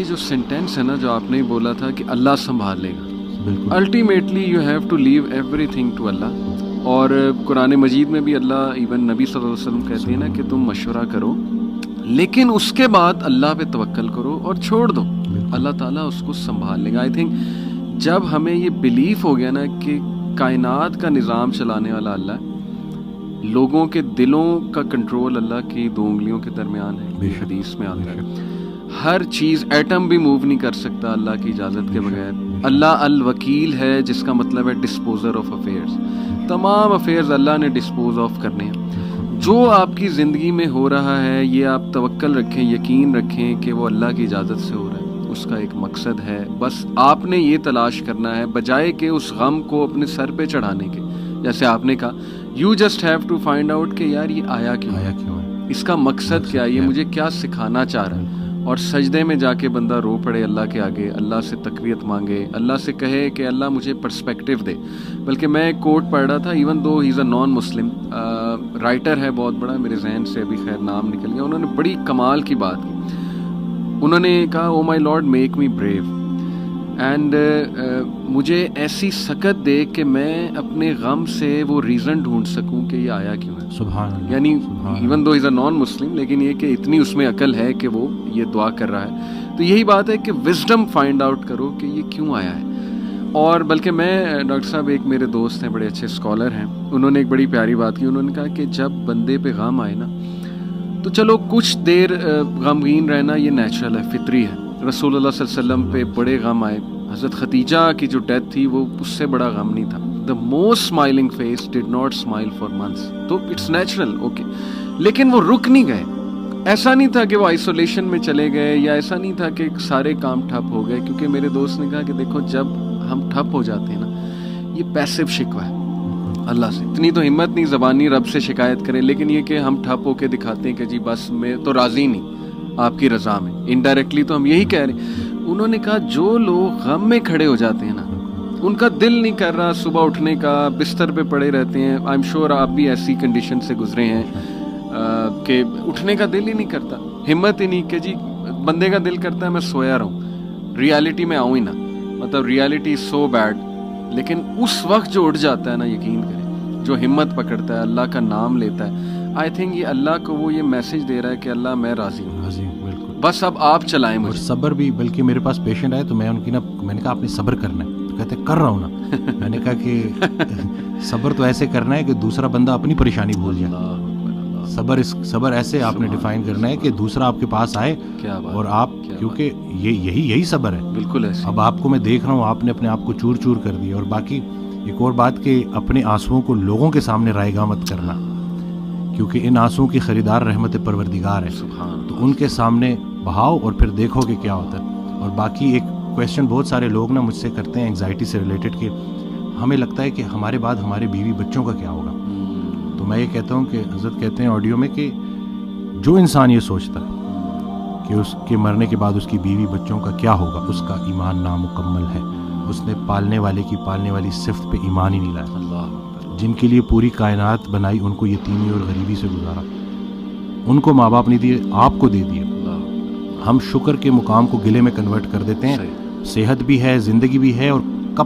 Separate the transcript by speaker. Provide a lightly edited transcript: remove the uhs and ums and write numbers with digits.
Speaker 1: जो सेंटेंस है ना जो आपने बोला था कि अल्लाह संभाल लेगा,
Speaker 2: बिल्कुल
Speaker 1: ultimately you have to leave everything to Allah. और कुरान मजीद में भी अल्लाह इवन नबी सल्लल्लाहु अलैहि वसल्लम कहते हैं ना कि तुम मशवरा करो लेकिन उसके बाद अल्लाह पे तवक्कल करो और छोड़ दो, अल्लाह ताला उसको संभाल लेगा। आई थिंक जब हमें ये बिलीफ हो गया ना कि कायनात का निज़ाम चलाने वाला अल्लाह है, लोगों के दिलों का कंट्रोल अल्लाह की 2 उंगलियों के दरमियान है, ये हदीस में आता है। हर चीज़ एटम भी मूव नहीं कर सकता अल्लाह की इजाज़त के बगैर। अल्लाह अल वकील है जिसका मतलब है डिस्पोजर ऑफ अफेयर्स। तमाम अफेयर्स अल्लाह ने डिस्पोज ऑफ करने हैं। जो आपकी ज़िंदगी में हो रहा है ये आप तवक्कल रखें, यकीन रखें कि वो अल्लाह की इजाज़त से हो रहा है, उसका एक मकसद है। बस आपने ये तलाश करना है बजाय कि उस गम को अपने सर पे चढ़ाने के। जैसे आपने कहा you just have to find out कि यार ये आया क्यों है, इसका मकसद क्या है, ये मुझे क्या सिखाना चाह रहा है। और सजदे में जाके बंदा रो पड़े अल्लाह के आगे, अल्लाह से तकवीत मांगे, अल्लाह से कहे कि अल्लाह मुझे पर्सपेक्टिव दे। बल्कि मैं एक कोट पढ़ रहा था, even though he is a non Muslim writer है बहुत बड़ा, मेरे जहन से अभी खैर नाम निकल गया, उन्होंने बड़ी कमाल की बात की। उन्होंने कहा oh my lord make me brave and मुझे ऐसी सकत दे कि मैं अपने गम से वो रीज़न ढूंढ सकूं कि ये आया क्यों है।
Speaker 2: सुभान अल्लाह,
Speaker 1: यानी even though is a non Muslim, लेकिन ये कि इतनी उसमें अकल है कि वो ये दुआ कर रहा है। तो यही बात है कि विजडम फाइंड आउट करो कि ये क्यों आया है। और बल्कि मैं डॉक्टर साहब, एक मेरे दोस्त हैं बड़े अच्छे स्कॉलर हैं, उन्होंने एक बड़ी प्यारी बात की। उन्होंने कहा कि जब बंदे पे गम आए ना तो चलो कुछ देर गमगीन रहना ये नेचुरल है, फितरी है। रसूलुल्लाह सल्लल्लाहु अलैहि वसल्लम पे बड़े गम आए, हज़रत खदीजा की जो डेथ थी वो उससे बड़ा गम नहीं था। The most smiling face did not smile for months, तो इट्स नेचुरल, ओके। लेकिन वो रुक नहीं गए, ऐसा नहीं था कि वो आइसोलेशन में चले गए, या ऐसा नहीं था कि सारे काम ठप हो गए। क्योंकि मेरे दोस्त ने कहा कि देखो जब हम ठप हो जाते हैं ना, ये पैसिव शिकवा है अल्लाह से। इतनी तो हिम्मत नहीं ज़बानी रब से शिकायत करें, लेकिन ये कि हम ठप होके दिखाते हैं कि जी बस मैं तो राज़ी नहीं आपकी रज़ा में, इनडायरेक्टली तो हम यही कह रहे हैं। उन्होंने कहा जो लोग गम में खड़े हो जाते हैं ना, उनका दिल नहीं कर रहा सुबह उठने का, बिस्तर पे पड़े रहते हैं। आई एम श्योर आप भी ऐसी कंडीशन से गुजरे हैं कि उठने का दिल ही नहीं करता, हिम्मत ही नहीं कि जी, बंदे का दिल करता है मैं सोया रहूं, रियलिटी में आऊँ ही ना, मतलब रियलिटी इज सो बैड। लेकिन उस वक्त जो उठ जाता है ना, यकीन करें, जो हिम्मत पकड़ता है, अल्लाह का नाम लेता है, आई थिंक ये अल्लाह को वो ये मैसेज दे रहा है कि अल्लाह मैं राज़ी हूँ,
Speaker 2: बिल्कुल,
Speaker 1: बस अब आप चलाएं मुझे।
Speaker 2: और सब्र भी, बल्कि मेरे पास पेशेंट आए तो मैं उनकी ना, मैंने कहा आपने सब्र करना है, तो कहते कर रहा हूँ ना। मैंने कहा कि सब्र तो ऐसे करना है कि दूसरा बंदा अपनी परेशानी भूल जाए। सब्र ऐसे आपने डिफाइन करना है कि दूसरा आपके पास आए और आप, क्योंकि ये यही सब्र है।
Speaker 1: बिल्कुल ऐसे।
Speaker 2: अब आपको मैं देख रहा हूँ, आपने अपने आप को चूर चूर कर दिया। और बाकी एक और बात कि अपने आंसुओं को लोगों के सामने रायगा मत करना, क्योंकि इन आंसुओं की खरीदार रहमत परवरदिगार है, तो उनके सामने बहाओ और फिर देखो कि क्या होता है। और बाकी एक क्वेश्चन बहुत सारे लोग ना मुझसे करते हैं एंग्जाइटी से रिलेटेड, कि हमें लगता है कि हमारे बाद हमारे बीवी बच्चों का क्या होगा। तो मैं ये कहता हूँ कि हज़रत कहते हैं ऑडियो में कि जो इंसान ये सोचता है कि उसके मरने के बाद उसकी बीवी बच्चों का क्या होगा, उसका ईमान नामुकम्मल है। उसने पालने वाली सिफ्त पे ईमान ही नहीं लाया। जिनके लिए पूरी कायनात बनाई, उनको यतीमी और गरीबी से गुजारा, उनको माँ बाप नहीं दिए, आपको दे दिए। हम शुक्र के मुकाम को गिले में कन्वर्ट कर देते हैं। सेहत भी है, ज़िंदगी भी है, और